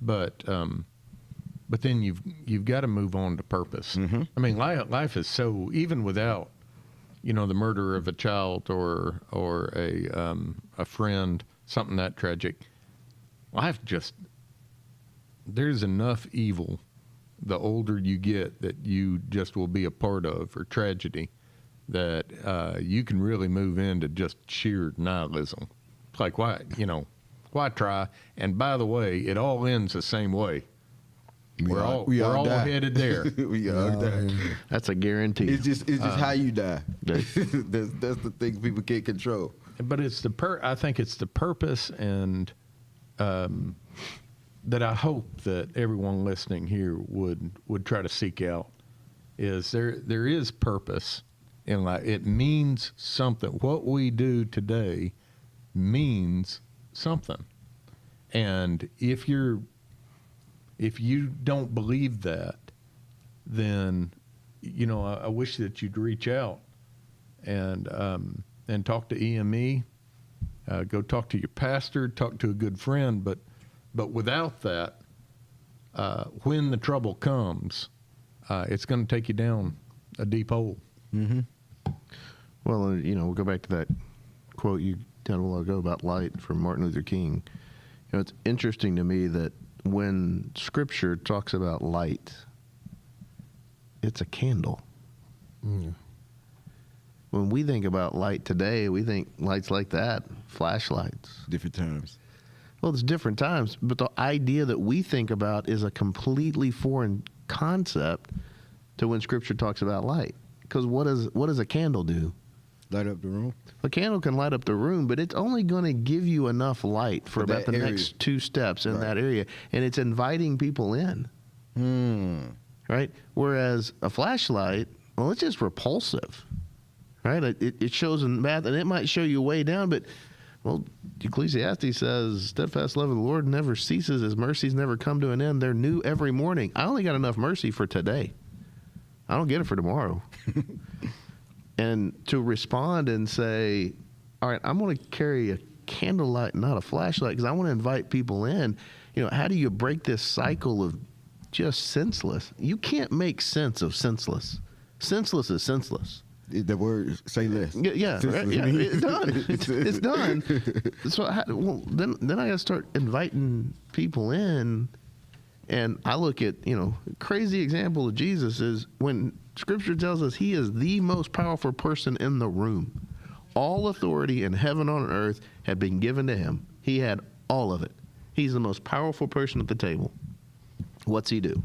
but then you've got to move on to purpose. I mean, life is so, even without, you know, the murder of a child or a friend, something that tragic. Life just, there's enough evil the older you get that you just will be a part of, or tragedy, that you can really move into just sheer nihilism. It's like, why try? And by the way, it all ends the same way. We're all die. headed there. We all die. That's a guarantee. It's just how you die. that's the thing people can't control. But it's I think it's the purpose, and that I hope that everyone listening here would try to seek out. Is there is purpose in life. It means something. What we do today means something. And if you don't believe that, then, you know, I wish that you'd reach out and talk to EME, go talk to your pastor, talk to a good friend. But without that, when the trouble comes, it's going to take you down a deep hole. Mm-hmm. Well, you know, we'll go back to that quote you did a while ago about light from Martin Luther King. You know, it's interesting to me that when Scripture talks about light, it's a candle. Mm. When we think about light today, we think lights like that, flashlights. Different times. Well, it's different times, but the idea that we think about is a completely foreign concept to when Scripture talks about light. Because what does a candle do? Light up the room. A candle can light up the room, but it's only going to give you enough light for about that the area. next 2 steps in Right. that area, and it's inviting people in. Right? Whereas a flashlight, well, it's just repulsive. Right? It shows in math, and it might show you way down, but well, Ecclesiastes says, steadfast love of the Lord never ceases. His mercies never come to an end. They're new every morning. I only got enough mercy for today. I don't get it for tomorrow. And to respond and say, all right, I'm going to carry a candlelight, not a flashlight, because I want to invite people in. You know, how do you break this cycle of just senseless? You can't make sense of senseless. Senseless is senseless. The word say less. Yeah, right, yeah, it's done. It's done. So then I got to start inviting people in, and I look at, you know, crazy example of Jesus is when Scripture tells us he is the most powerful person in the room. All authority in heaven and on earth had been given to him. He had all of it. He's the most powerful person at the table. What's he do?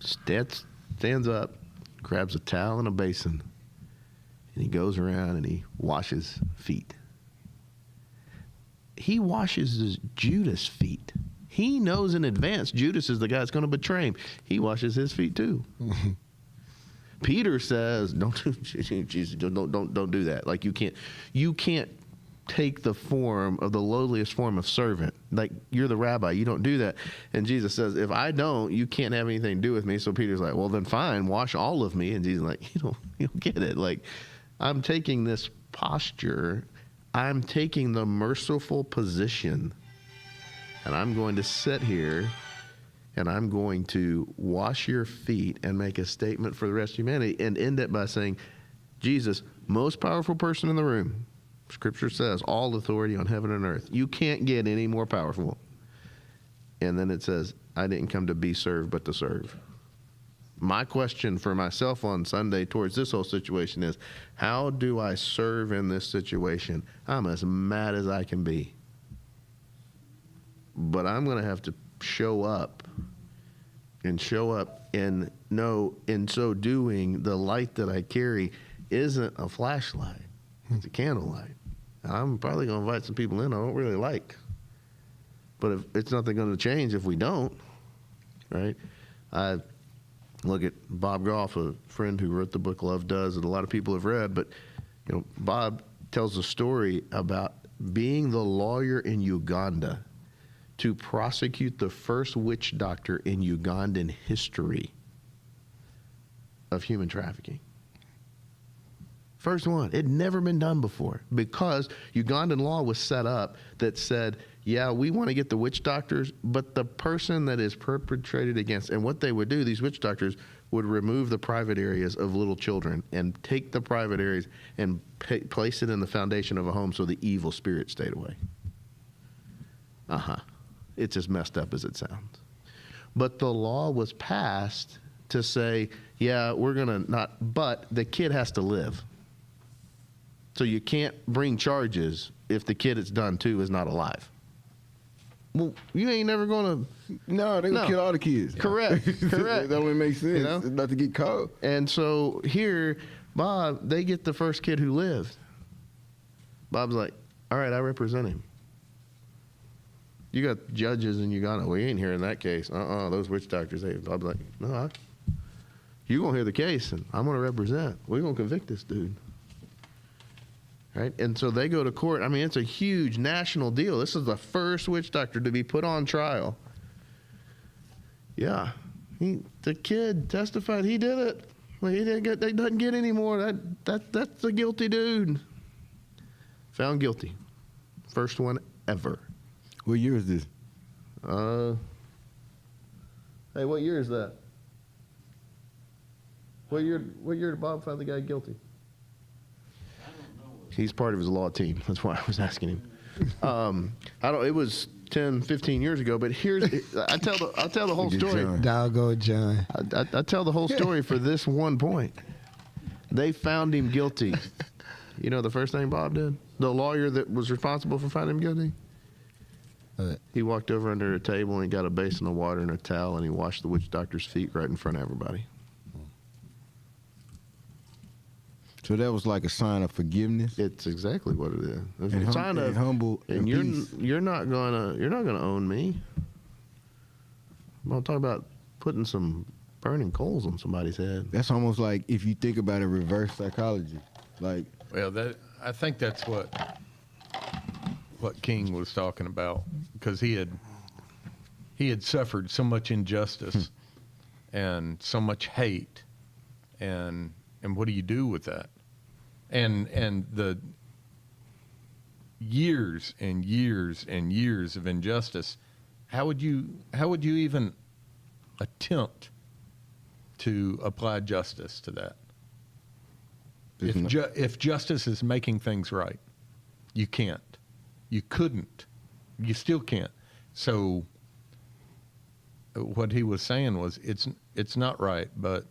Stands up, grabs a towel and a basin, and he goes around and he washes feet. He washes Judas' feet. He knows in advance Judas is the guy that's going to betray him. He washes his feet too. Peter says, "Don't do that. Like you can't take the form of the lowliest form of servant. Like you're the rabbi, you don't do that." And Jesus says, "If I don't, you can't have anything to do with me." So Peter's like, "Well, then fine, wash all of me." And Jesus is like, you don't get it. Like I'm taking this posture, I'm taking the merciful position, and I'm going to sit here and I'm going to wash your feet and make a statement for the rest of humanity and end it by saying, Jesus, most powerful person in the room. Scripture says all authority on heaven and earth. You can't get any more powerful. And then it says, I didn't come to be served, but to serve. My question for myself on Sunday towards this whole situation is, how do I serve in this situation? I'm as mad as I can be. But I'm going to have to show up and know in so doing, the light that I carry isn't a flashlight. It's a candlelight. I'm probably going to invite some people in I don't really like. But if it's nothing going to change if we don't, right? I look at Bob Goff, a friend who wrote the book Love Does that a lot of people have read, but you know, Bob tells a story about being the lawyer in Uganda to prosecute the first witch doctor in Ugandan history of human trafficking. First one. It had never been done before because Ugandan law was set up that said, yeah, we want to get the witch doctors, but the person that is perpetrated against, and what they would do, these witch doctors would remove the private areas of little children and take the private areas and place it in the foundation of a home so the evil spirit stayed away. It's as messed up as it sounds. But the law was passed to say, yeah, we're going to not, but the kid has to live. So you can't bring charges if the kid it's done to is not alive. Well, you ain't never going to. No, they would kill all the kids. Correct. That would make sense. You know? Not to get caught. And so here, Bob, they get the first kid who lived. Bob's like, all right, I represent him. You got judges in Uganda. We ain't hearing that case. Those witch doctors. Bob's like, no, you're going to hear the case, and I'm going to represent. We're going to convict this dude. Right? And so they go to court. I mean, it's a huge national deal. This is the first witch doctor to be put on trial. Yeah. The kid testified he did it. Well, they doesn't get any more. That's a guilty dude. Found guilty. First one ever. What year is this? Hey, what year is that? What year did Bob find the guy guilty? He's part of his law team. That's why I was asking him. It was 10, 15 years ago, but I'll tell the whole story. Doggo John. I tell the whole story for this one point. They found him guilty. You know the first thing Bob did? The lawyer that was responsible for finding him guilty? He walked over under a table and he got a basin of water and a towel and he washed the witch doctor's feet right in front of everybody. So that was like a sign of forgiveness. It's exactly what it is. It's And a sign of humble and and you're peace. you're not gonna own me. I'm gonna talk about putting some burning coals on somebody's head. That's almost like if you think about it, reverse psychology. Like, Well, I think that's what King was talking about, because he had suffered so much injustice and so much hate, and what do you do with that? And the years and years and years of injustice. How would you even attempt to apply justice to that? If justice is making things right, you can't. You couldn't. You still can't. So what he was saying was it's not right, but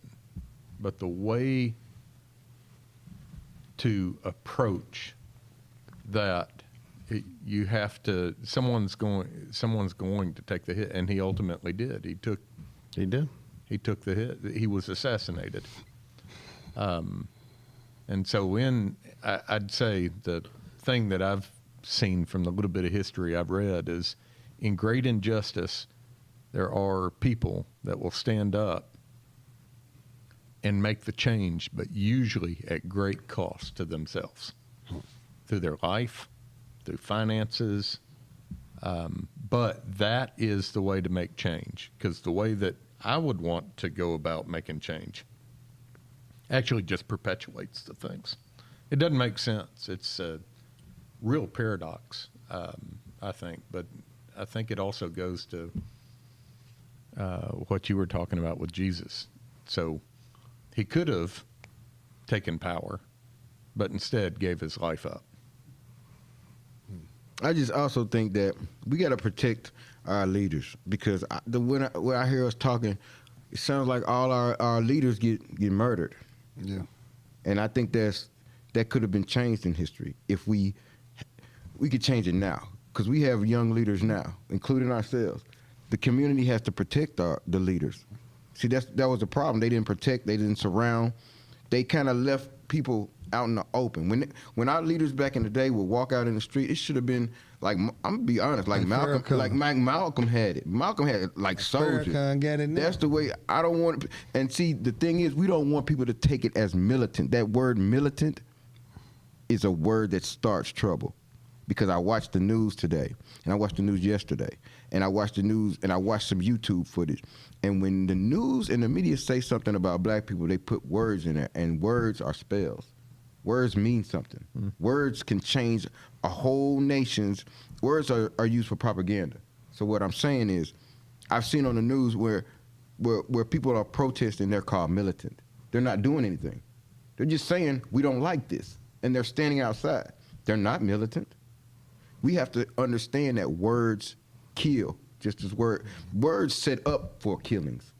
the way to approach that, you have to, someone's going to take the hit, and he ultimately did. He took the hit. He was assassinated. And so I'd say the thing that I've seen from the little bit of history I've read is, in great injustice, there are people that will stand up and make the change, but usually at great cost to themselves, through their life, through finances. But that is the way to make change, because the way that I would want to go about making change actually just perpetuates the things. It doesn't make sense. It's a real paradox, I think. But I think it also goes to what you were talking about with Jesus. So he could have taken power, but instead gave his life up. I just also think that we got to protect our leaders, because when I hear us talking, it sounds like all our leaders get murdered. Yeah. And I think that could have been changed in history if we could change it now, because we have young leaders now, including ourselves. The community has to protect the leaders. See, that was the problem. They didn't protect. They didn't surround. They kind of left people out in the open. When our leaders back in the day would walk out in the street, it should have been like, I'm gonna be honest, like Malcolm, Malcolm had it. Malcolm had it like soldiers. Farrakhan got it now. That's the way. I don't want. And see, the thing is, we don't want people to take it as militant. That word militant is a word that starts trouble. Because I watched the news today, and I watched the news yesterday, and I watched the news, and I watched some YouTube footage. And when the news and the media say something about black people, they put words in there, and words are spells. Words mean something. Words can change a whole nation's. Words are used for propaganda. So what I'm saying is, I've seen on the news where people are protesting, they're called militant. They're not doing anything. They're just saying, we don't like this. And they're standing outside. They're not militant. We have to understand that words kill, just as words set up for killings.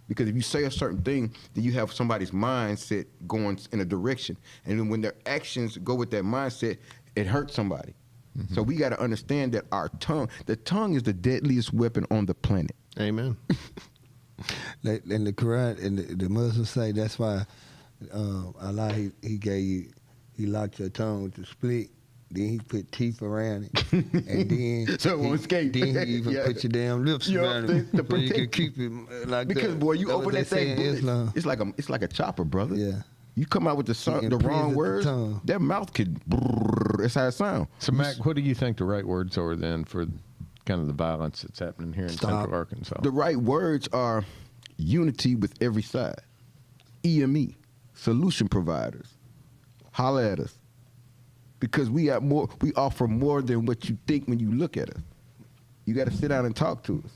Because if you say a certain thing, then you have somebody's mindset going in a direction. And then when their actions go with that mindset, it hurts somebody. Mm-hmm. So we got to understand that the tongue is the deadliest weapon on the planet. Amen. And the Quran and the Muslims say that's why Allah, he locked your tongue to split. Then he put teeth around it, and then so it won't escape. Then he even put your damn lips around it, so you can keep it like because that. boy, you open that thing, Islam. it's like a chopper, brother. Yeah. You come out with the wrong words, that mouth could. That's how it sounds. So Mac, what do you think the right words are then for kind of the violence that's happening here in Central Arkansas? The right words are unity with every side, EME, solution providers, holler at us. Because we offer more than what you think when you look at us. You got to sit down and talk to us.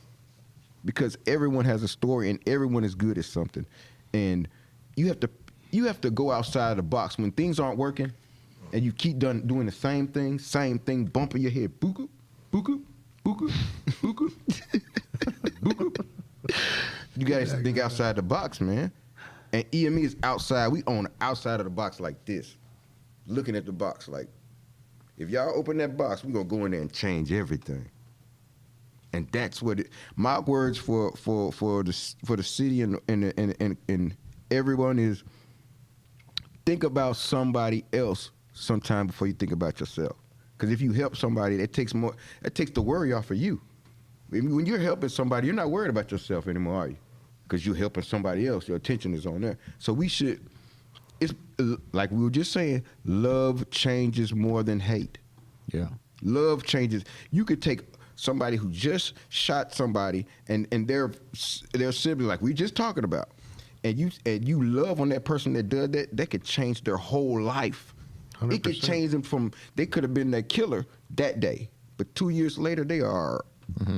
Because everyone has a story and everyone is good at something. And you have to go outside the box. When things aren't working and you keep doing the same thing, bumping your head. Buku, buku, buku, buku, buku. You got to think outside the box, man. And EME is outside. We on the outside of the box like this. Looking at the box like, if y'all open that box, we're gonna go in there and change everything. And that's what my words for the city and everyone is think about somebody else sometime before you think about yourself. Because if you help somebody, that takes the worry off of you. When you're helping somebody, you're not worried about yourself anymore, are you? Because you're helping somebody else. Your attention is on there. So it's like we were just saying, love changes more than hate. Yeah. Love changes. You could take somebody who just shot somebody and their sibling, like we just talking about, and you love on that person that does that could change their whole life. 100%. It could change them from, they could have been that killer that day, but 2 years later they are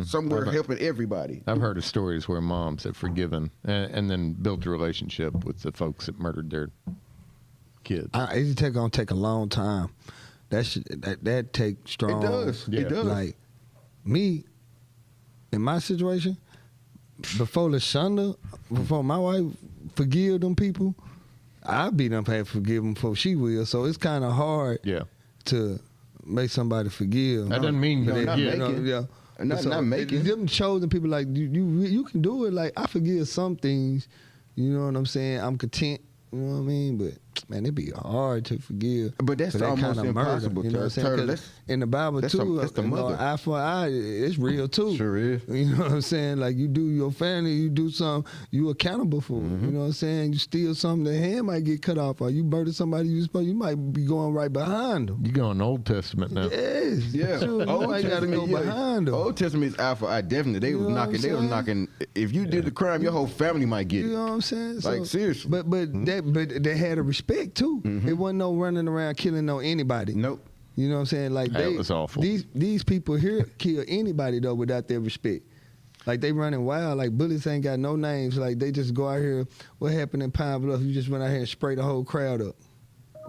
somewhere helping everybody. I've heard of stories where moms have forgiven and then built a relationship with the folks that murdered their kids. It's gonna take a long time. That take strong. It does. Yeah. It does. Like me, in my situation, before LaShonda, before my wife forgive them people, I be done had to forgive them before she will. So it's kind of hard to make somebody forgive. That doesn't mean No, you not forget. making. Yeah. Not making. Them chosen people like you can do it. Like I forgive some things. You know what I'm saying? I'm content. You know what I mean? But man, it'd be hard to forgive. But that's for almost kind of impossible. Murder, you know what I'm saying? Turtle, 'Cause in the Bible that's too, the mother. eye for eye, it's real too. Sure is. You know what I'm saying? Like you do your family, you do something, you accountable for. You know what I'm saying? You steal something, the hand might get cut off, or you murder somebody you might be going right behind them. You go in Old Testament now. Yes. Yeah. Sure, you might gotta go behind them. Old Testament is eye for eye. Definitely, they You was know what knocking. I'm They was saying? knocking. If you did the crime, your whole family might get You it. know what I'm saying? Like, seriously. But they had a respect too. It wasn't no running around killing anybody. Nope. You know what I'm saying? Like That was awful. These people here kill anybody though without their respect. Like they running wild. Like bullets ain't got no names. Like they just go out here. What happened in Pine Bluff? You just went out here and sprayed the whole crowd up.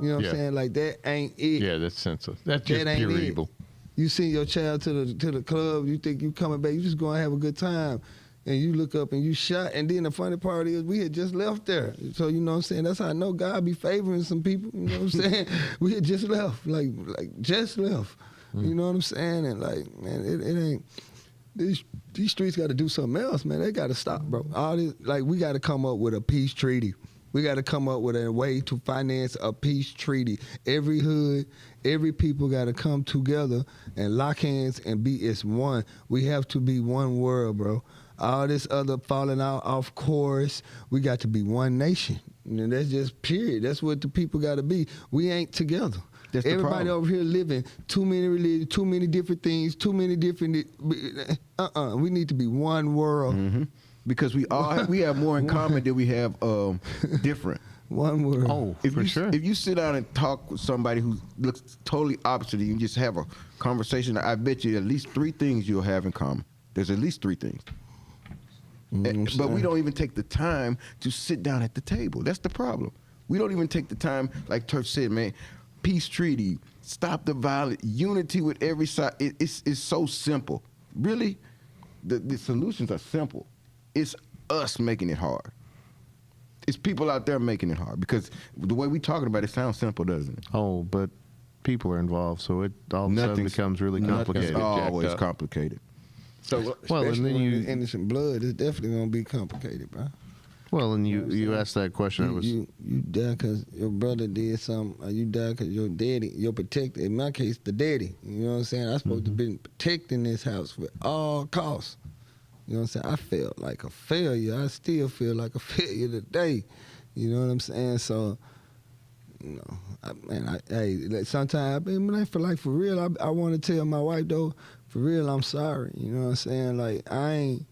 You know what I'm saying? Like that ain't it. Yeah, that's senseless. That's just That ain't pure it. evil. You send your child to the club. You think you coming back. You just gonna have a good time. And you look up and you shot. And then the funny part is we had just left there. So you know what I'm saying? That's how I know God be favoring some people. You know what I'm saying? We had just left. Like just left. You know what I'm saying? And like, man, it ain't. These streets got to do something else, man. They got to stop, bro. All this, like, we got to come up with a peace treaty. We got to come up with a way to finance a peace treaty. Every hood, every people got to come together and lock hands and be as one. We have to be one world, bro. All this other falling out off course, we got to be one nation. And that's just period. That's what the people got to be. We ain't together. That's the Everybody problem. over here living too many religions, too many different things, too many different. We need to be one world. Because we have more in common than we have different. One world. Oh, If for you sure. if you sit down and talk with somebody who looks totally opposite of you and just have a conversation, I bet you at least 3 things you'll have in common. There's at least 3 things. But we don't even take the time to sit down at the table. That's the problem. We don't even take the time, like Turk said, man, peace treaty, stop the violence, unity with every side. It's so simple. Really, the solutions are simple. It's us making it hard. It's people out there making it hard because the way we talking about it sounds simple, doesn't it? Oh, but people are involved, so it all of a sudden becomes really complicated. It's always jacked up. complicated. So Well, and Especially then when you- it's innocent blood, it's definitely gonna be complicated, bro. Well, and you asked that question. It was You die because your brother did something, or you die because your daddy, your protector. In my case, the daddy. You know what I'm saying? I'm supposed to be protecting this house with all costs. You know what I'm saying? I felt like a failure. I still feel like a failure today. You know what I'm saying? So, you know, like sometimes, for real, I want to tell my wife, though, for real, I'm sorry. You know what I'm saying? Like, I ain't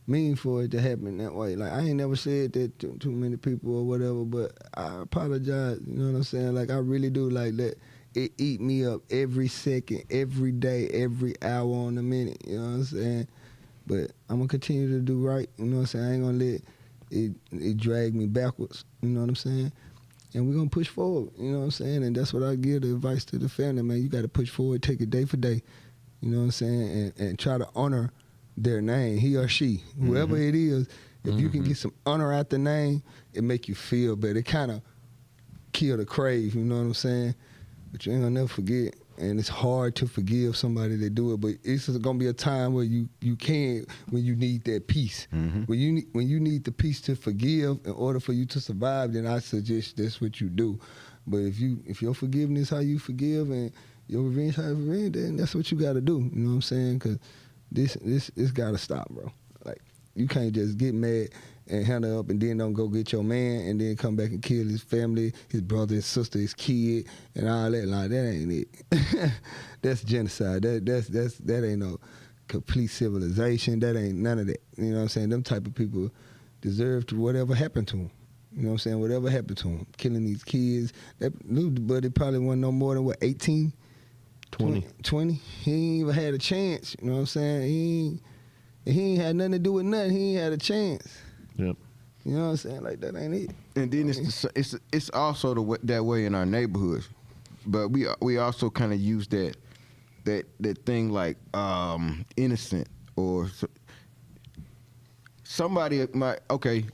mean for it to happen that way. Like, I ain't never said that to too many people or whatever, but I apologize. You know what I'm saying? Like, I really do. Like, let it eat me up every second, every day, every hour on the minute. You know what I'm saying? But I'm going to continue to do right. You know what I'm saying? I ain't going to let it drag me backwards. You know what I'm saying? And we're going to push forward. You know what I'm saying? And that's what I give the advice to the family, man. You got to push forward, take it day for day. You know what I'm saying? And try to honor their name, he or she, whoever it is. If you can get some honor out the name, it make you feel better. It kind of kill the crave, you know what I'm saying? But you ain't going to never forget. and it's hard to forgive somebody that do it. But it's gonna be a time where you can, when you need that peace. When you need the peace to forgive in order for you to survive, then I suggest that's what you do. But if your forgiveness how you forgive and your revenge how you revenge, then that's what you got to do. You know what I'm saying? Because this got to stop, bro. Like, you can't just get mad and handle up and then don't go get your man and then come back and kill his family, his brother, his sister, his kid, and all that. Like, that ain't it. That's genocide. That ain't no complete civilization. That ain't none of that. You know what I'm saying? Them type of people deserve to whatever happened to them. You know what I'm saying? Whatever happened to him. Killing these kids. That little buddy probably wasn't no more than, 18? 20. He ain't even had a chance. You know what I'm saying? He ain't had nothing to do with nothing. He ain't had a chance. Yep. You know what I'm saying? Like, that ain't it. And then it's also that way in our neighborhoods. But we also kind of use that thing like innocent or somebody might, okay,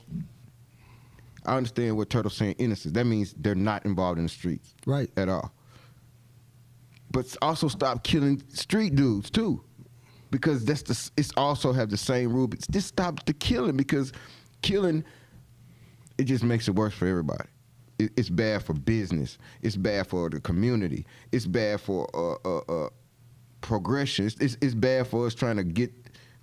I understand what Turtle's saying, innocence. That means they're not involved in the streets. Right. At all. But also stop killing street dudes too. Because it's also have the same rule. Just stop the killing, because killing, it just makes it worse for everybody. It's bad for business. It's bad for the community. It's bad for progression. It's bad for us trying to get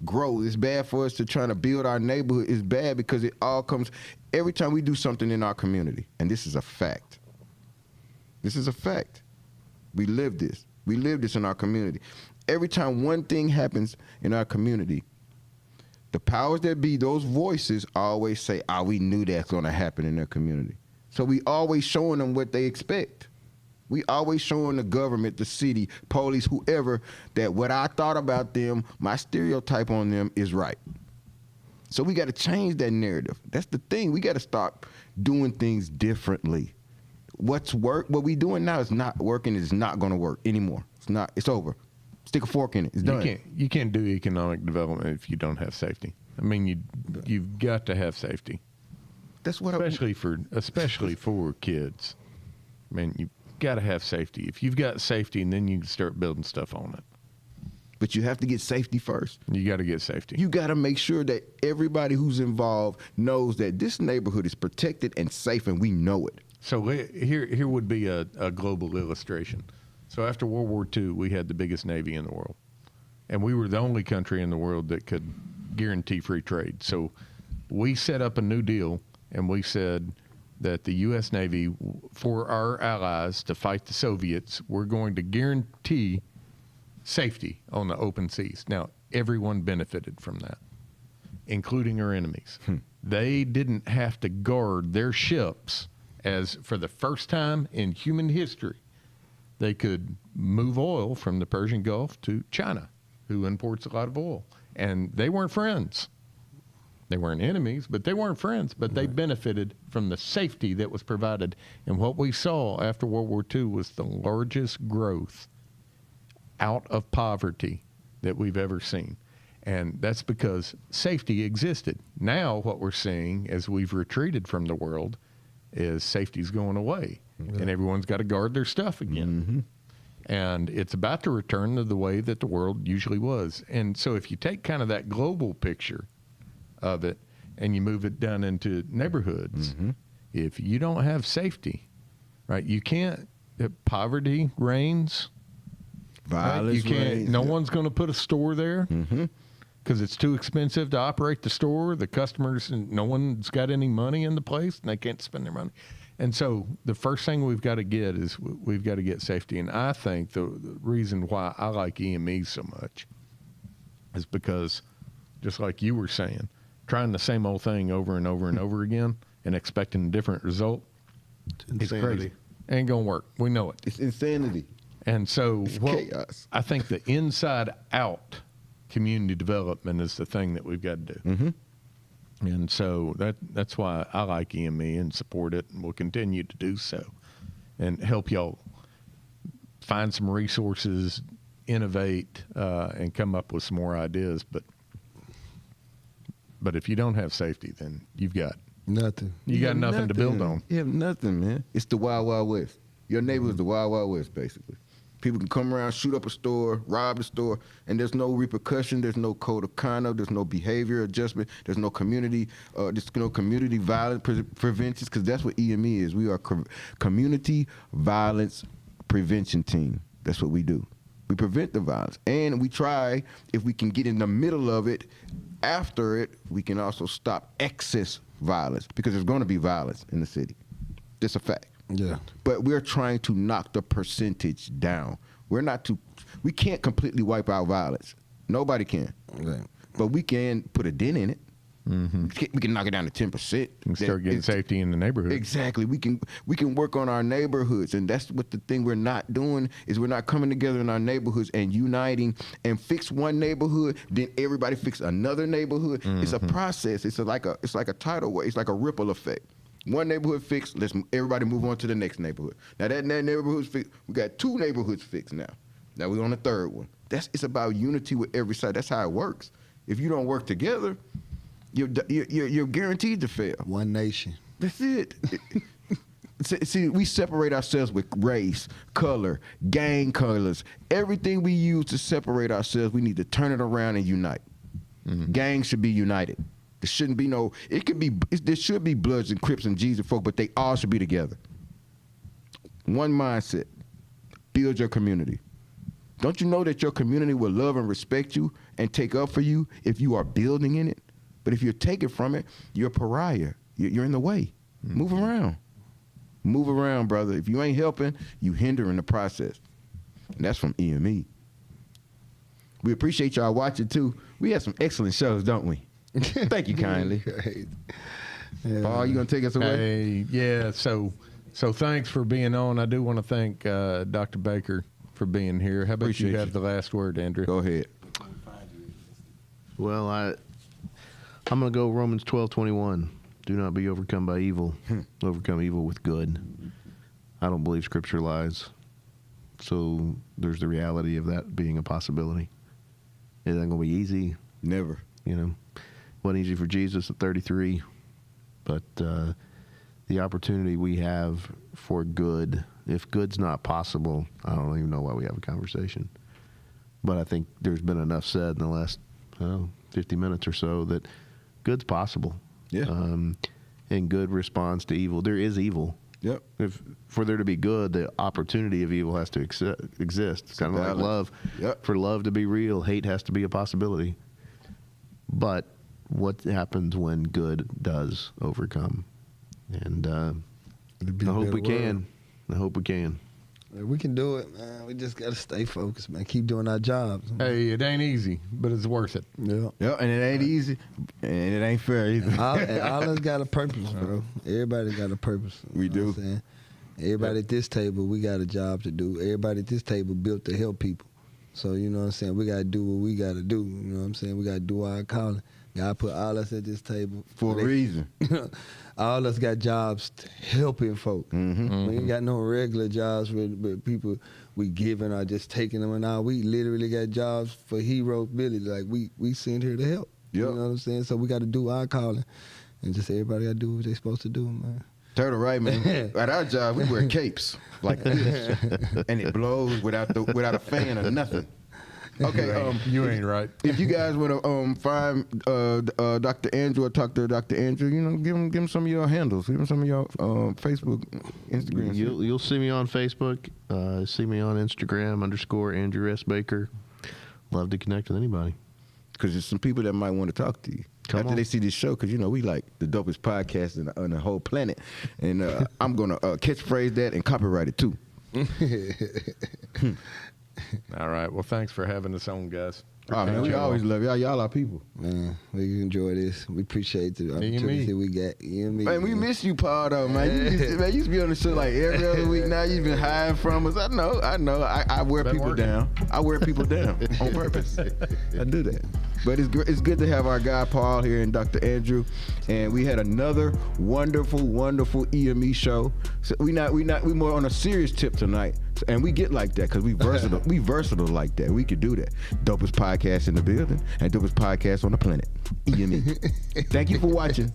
growth. It's bad for us to trying to build our neighborhood. It's bad because it all comes every time we do something in our community. And this is a fact. This is a fact. We live this. We live this in our community. Every time one thing happens in our community, the powers that be, those voices always say, we knew that's going to happen in their community. So we always showing them what they expect. We always showing the government, the city, police, whoever, that what I thought about them, my stereotype on them is right. So we got to change that narrative. That's the thing. We got to start doing things differently. What we doing now is not working. It's not going to work anymore. It's over. Stick a fork in it. It's done. You can't do economic development if you don't have safety. I mean, you've got to have safety. That's what especially for kids. I mean, you got to have safety. If you've got safety, and then you can start building stuff on it. But you have to get safety first. You got to get safety. You got to make sure that everybody who's involved knows that this neighborhood is protected and safe, and we know it. So here would be a global illustration. So after World War II, we had the biggest Navy in the world. And we were the only country in the world that could guarantee free trade. So we set up a new deal, and we said that the U.S. Navy, for our allies to fight the Soviets, we're going to guarantee safety on the open seas. Now, everyone benefited from that, including our enemies. They didn't have to guard their ships, as for the first time in human history, they could move oil from the Persian Gulf to China, who imports a lot of oil. And they weren't friends. They weren't enemies, but they weren't friends. But they benefited from the safety that was provided. And what we saw after World War II was the largest growth out of poverty that we've ever seen. And that's because safety existed. Now what we're seeing as we've retreated from the world is safety's going away. And everyone's got to guard their stuff again. And it's about to return to the way that the world usually was. And so if you take kind of that global picture of it and you move it down into neighborhoods, if you don't have safety, right, you can't, poverty reigns. Violence reigns. No one's going to put a store there because it's too expensive to operate the store. The customers, no one's got any money in the place, and they can't spend their money. And so the first thing we've got to get is we've got to get safety. And I think the reason why I like EME so much is because, just like you were saying, trying the same old thing over and over and over again and expecting a different result, it's crazy. Ain't going to work. We know it. It's insanity. And so It's chaos. I think the inside out community development is the thing that we've got to do. And so that's why I like EME and support it, and will continue to do so, and help y'all find some resources, innovate, and come up with some more ideas. But if you don't have safety, then you've got nothing. You got nothing to build on. You have nothing, man. It's the Wild Wild West. Your neighborhood's the Wild Wild West, basically. People can come around, shoot up a store, rob the store, and there's no repercussion. There's no code of conduct. There's no behavior adjustment. There's no community violence prevention, because that's what EME is. We are community violence prevention team. That's what we do. We prevent the violence, and we try, if we can get in the middle of it, after it, we can also stop excess violence, because there's going to be violence in the city. That's a fact. Yeah. But we're trying to knock the percentage down. We can't completely wipe out violence. Nobody can. Right. But we can put a dent in it. We can knock it down to 10%. And start getting safety in the neighborhood. Exactly. We can work on our neighborhoods, and that's what the thing we're not doing is we're not coming together in our neighborhoods and uniting and fix one neighborhood, then everybody fix another neighborhood. It's a process. It's like a tidal wave. It's like a ripple effect. One neighborhood fixed, let's everybody move on to the next neighborhood. Now that neighborhood's fixed, we got 2 neighborhoods fixed now. Now we're on the 3rd one. It's about unity with every side. That's how it works. If you don't work together, you're guaranteed to fail. One nation. That's it. See, we separate ourselves with race, color, gang colors. Everything we use to separate ourselves, we need to turn it around and unite. Gangs should be united. There shouldn't be there should be Bloods and Crips and G's and folk, but they all should be together. One mindset. Build your community. Don't you know that your community will love and respect you and take up for you if you are building in it? But if you're taking from it, you're a pariah. You're in the way. Move around. Move around, brother. If you ain't helping, you hindering the process. And that's from EME. We appreciate y'all watching, too. We had some excellent shows, don't we? Thank you kindly. Yeah. Paul, you going to take us away? Hey, yeah, so thanks for being on. I do want to thank Dr. Baker for being here. How about Appreciate you have you. the last word, Andrew? Go ahead. Well, I'm going to go Romans 12:21. Do not be overcome by evil. Overcome evil with good. I don't believe Scripture lies. So there's the reality of that being a possibility. It ain't going to be easy. Never. Wasn't easy for Jesus at 33. But the opportunity we have for good, if good's not possible, I don't even know why we have a conversation. But I think there's been enough said in the last 50 minutes or so that good's possible. Yeah. And good responds to evil. There is evil. Yep. For there to be good, the opportunity of evil has to exist. It's kind of like balance. love. Yep. For love to be real, hate has to be a possibility. But what happens when good does overcome? And I hope we can. I hope we can. We can do it, man. We just got to stay focused, man. Keep doing our jobs. Hey, it ain't easy, but it's worth it. Yeah. Yep, and it ain't easy, and it ain't fair either. All of us got a purpose, bro. Everybody got a purpose. We do. What I'm saying? Everybody at this table, we got a job to do. Everybody at this table built to help people. So, you know what I'm saying? We got to do what we got to do. You know what I'm saying? We got to do our calling. God put all us at this table. For a reason. All us got jobs helping folk. We ain't got no regular jobs where people we giving or just taking them and all. We literally got jobs for hero ability. Like we sent here to help. Yep. You know what I'm saying? So we got to do our calling. And just everybody got to do what they supposed to do, man. Turtle, right, man. At our job, we wear capes like this, and it blows without a fan or nothing. Okay, You ain't right. if you guys want to find Dr. Andrew or talk to Dr. Andrew, give him some of your handles. Give him some of your Facebook, Instagram. You'll see me on Facebook. See me on Instagram _Andrew S. Baker. Love to connect with anybody. Because there's some people that might want to talk to you after they see this show. Because we like the dopest podcast on the whole planet, and I'm gonna catchphrase that and copyright it too. All right. Well, thanks for having us on, guys. Oh man, we always love y'all. Y'all are people. Man, we enjoy this. We appreciate the opportunity we got. You and me. Man, we miss you, Paul, though, man. You used to be on the show like every other week. Now you've been hiding from us. I know. I wear Been people working. down. I wear people down on purpose. I do that. But it's good to have our guy Paul here and Dr. Andrew, and we had another wonderful EME show. So we more on a serious tip tonight, and we get like that because we versatile. We versatile like that. We could do that. Dopest podcast in the building and dopest podcast on the planet. EME. Thank you for watching.